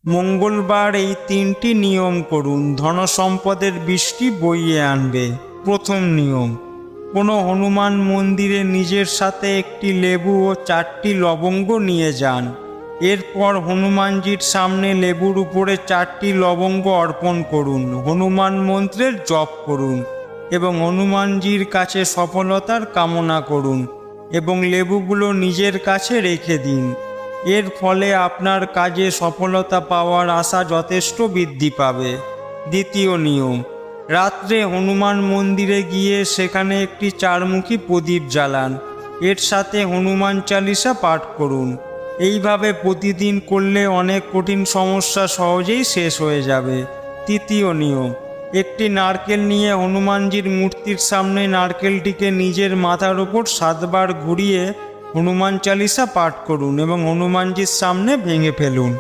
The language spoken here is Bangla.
মঙ্গলবার এই 3টি নিয়ম করুন, ধনসম্পদের বৃষ্টি বইয়ে আনবে। প্রথম নিয়ম, কোনো হনুমান মন্দিরে নিজের সাথে একটি লেবু ও 4টি লবঙ্গ নিয়ে যান। এরপর হনুমানজির সামনে লেবুর উপরে 4টি লবঙ্গ অর্পণ করুন, হনুমান মন্ত্রের জপ করুন এবং হনুমানজির কাছে সফলতার কামনা করুন এবং লেবুগুলো নিজের কাছে রেখে দিন। এর ফলে আপনার কাজে সফলতা পাওয়ার আশা যথেষ্ট বৃদ্ধি পাবে। দ্বিতীয় নিয়ম, রাত্রে হনুমান মন্দিরে গিয়ে সেখানে একটি 4মুখী প্রদীপ জ্বালান। এর সাথে হনুমান চালিসা পাঠ করুন। এইভাবে প্রতিদিন করলে অনেক কঠিন সমস্যা সহজেই শেষ হয়ে যাবে। তৃতীয় নিয়ম, একটি নারকেল নিয়ে হনুমানজির মূর্তির সামনে নারকেলটিকে নিজের মাথার ওপর 7বার ঘুরিয়ে হনুমান চালিসা পাঠ করুন এবং হনুমানজির সামনে ভেঙে ফেলুন।